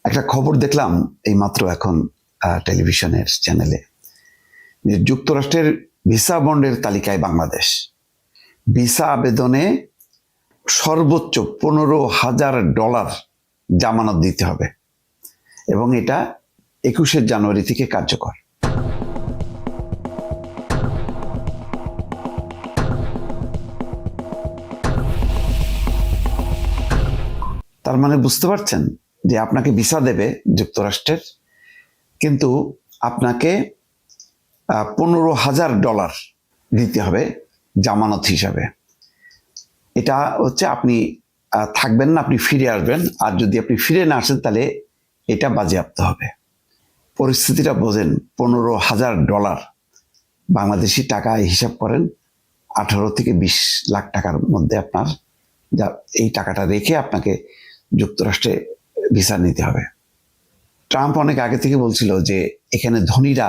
একটা খবর দেখলাম এই মাত্র এখন টেলিভিশনের চ্যানেলে যে যুক্তরাষ্ট্রের ভিসা বন্ডের তালিকায় বাংলাদেশ। ভিসা আবেদনে সর্বোচ্চ $15,000 জামানত দিতে হবে এবং এটা 21শে জানুয়ারি থেকে কার্যকর। তার মানে বুঝতে পারছেন যে আপনাকে ভিসা দেবে যুক্তরাষ্ট্রের, কিন্তু আপনাকে $15,000 দিতে হবে জামানত হিসাবে। এটা হচ্ছে আপনি থাকবেন না, আপনি ফিরে আসবেন, আর যদি আপনি ফিরে না আসেন তাহলে এটা বাজেয়াপ্ত হবে। পরিস্থিতিটা বোঝেন। $15,000 বাংলাদেশি টাকায় হিসাব করেন 18 থেকে 20 লাখ টাকার মধ্যে আপনার এই টাকাটা রেখে আপনাকে যুক্তরাষ্ট্রে ভিসা নিতে হবে। ট্রাম্প অনেক আগে থেকে বলছিল যে এখানে ধনীরা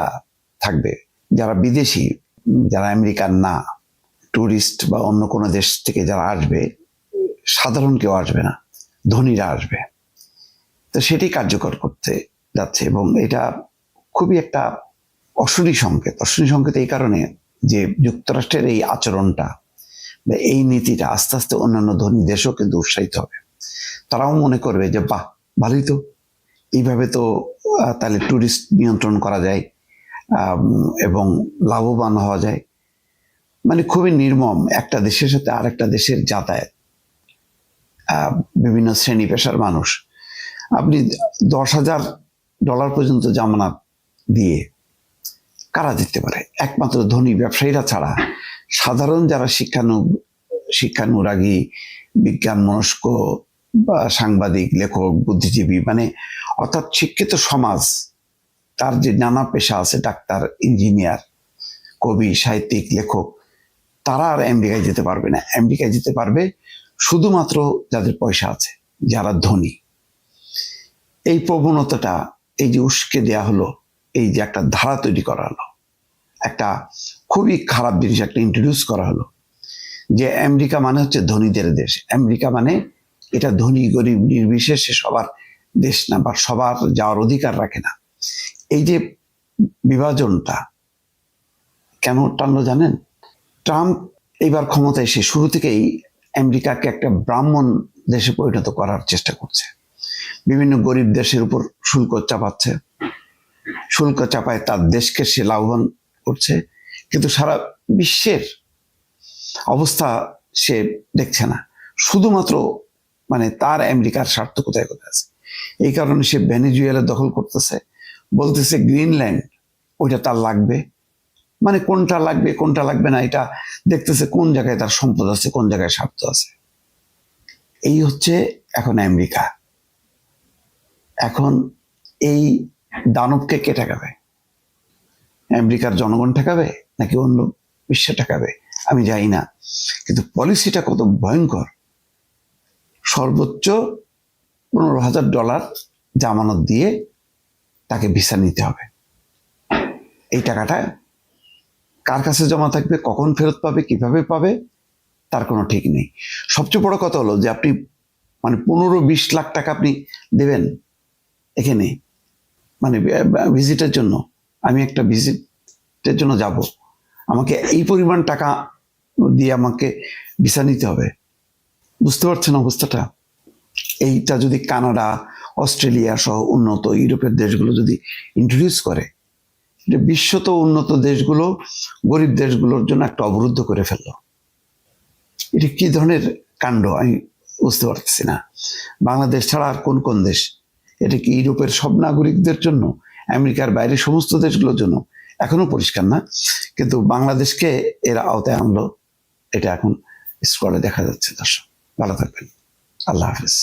থাকবে, যারা বিদেশি, যারা আমেরিকান না, ট্যুরিস্ট বা অন্য কোনো দেশ থেকে যারা আসবে, সাধারণ কেউ আসবে না, ধনীরা আসবে। তো সেটি কার্যকর করতে যাচ্ছে এবং এটা খুবই একটা অশনি সংকেত। অশনি সংকেত এই কারণে যে যুক্তরাষ্ট্রের এই আচরণটা বা এই নীতিটা আস্তে আস্তে অন্যান্য ধনী দেশও কিন্তু উৎসাহিত হবে। তারাও মনে করবে যে বাহ, ভালোই তো, এইভাবে তো তাহলে ট্যুরিস্ট নিয়ন্ত্রণ করা যায় এবং লাভবান হওয়া যায়। মানে খুবই নির্মম একটা দেশের সাথে আরেকটা দেশের যাতায়াত। বিভিন্ন শ্রেণী পেশার মানুষ, আপনি $10,000 পর্যন্ত জামানত দিয়ে কারা দিতে পারে? একমাত্র ধনী ব্যবসায়ীরা ছাড়া সাধারণ যারা শিক্ষানুরাগী, বিজ্ঞান মনস্ক বা সাংবাদিক, লেখক, বুদ্ধিজীবী, মানে অর্থাৎ শিক্ষিত সমাজ, তার যে নানা পেশা আছে, ডাক্তার, ইঞ্জিনিয়ার, কবি, সাহিত্যিক, লেখক, তারা আর আমেরিকায় যেতে পারবে না। আমেরিকায় যেতে পারবে শুধুমাত্র যাদের পয়সা আছে, যারা ধনী। এই প্রবণতাটা, এই যে উস্কে দেয়া হলো, এই যে একটা ধারা তৈরি করা হলো, একটা খুবই খারাপ জিনিস একটা ইন্ট্রোডিউস করা হলো যে আমেরিকা মানে হচ্ছে ধনীদের দেশ। আমেরিকা মানে এটা ধনী গরিব নির্বিশেষে সবার দেশ না, বা সবার যাওয়ার অধিকার রাখে না। এই যে বিভাজনটা কেন টানলো জানেন? ট্রাম্প এইবার ক্ষমতায় এসে শুরু থেকেই আমেরিকাকে একটা ব্রাহ্মণ দেশে পরিণত করার চেষ্টা করছে। বিভিন্ন গরিব দেশের উপর শুল্ক চাপাচ্ছে, শুল্ক চাপায় তার দেশকে সে লাভবান করছে, কিন্তু সারা বিশ্বের অবস্থা সে দেখছে না। শুধুমাত্র মানে তার আমেরিকার স্বার্থ কোথায় কোথায় আছে। এই কারণে সে ভেনেজুয়েলা দখল করতেছে, বলতেছে গ্রিনল্যান্ড ওইটা তার লাগবে। মানে কোনটা লাগবে কোনটা লাগবে না এটা দেখতেছে, কোন জায়গায় তার সম্পদ আছে, কোন জায়গায় স্বার্থ আছে। এই হচ্ছে এখন আমেরিকা। এখন এই দানবকে কে ঠেকাবে? আমেরিকার জনগণ ঠেকাবে নাকি অন্য বিশ্বে ঠেকাবে আমি জানি না, কিন্তু পলিসিটা কত ভয়ঙ্কর। সর্বোচ্চ $15,000 জামানত দিয়ে তাকে ভিসা নিতে হবে। এই টাকাটা কার কাছে জমা থাকবে, কখন ফেরত পাবে, কিভাবে পাবে, তার কোনো ঠিক নেই। সবচেয়ে বড় কথা হলো যে আপনি মানে 15-20 লাখ টাকা আপনি দেবেন এখানে, মানে ভিজিটের জন্য। আমি একটা ভিজিটের জন্য যাব, আমাকে এই পরিমাণ টাকা দিয়ে আমাকে ভিসা নিতে হবে। বুঝতে পারছেন অবস্থাটা? এইটা যদি কানাডা, অস্ট্রেলিয়া সহ উন্নত ইউরোপের দেশগুলো যদি ইন্ট্রোডিউস করে, বিশ্বত উন্নত দেশগুলো গরিব দেশগুলোর জন্য একটা অবরুদ্ধ করে ফেললো। এটা কি ধরনের কাণ্ড আমি বুঝতে পারতেছি না। বাংলাদেশ ছাড়া আর কোন কোন দেশ? এটা কি ইউরোপের সব নাগরিকদের জন্য, আমেরিকার বাইরে সমস্ত দেশগুলোর জন্য? এখনো পরিষ্কার না, কিন্তু বাংলাদেশকে এরা আওতায় আনলো, এটা এখন স্ক্রলে দেখা যাচ্ছে। দর্শক ভালো থাকবেন, আল্লাহ হাফেজ।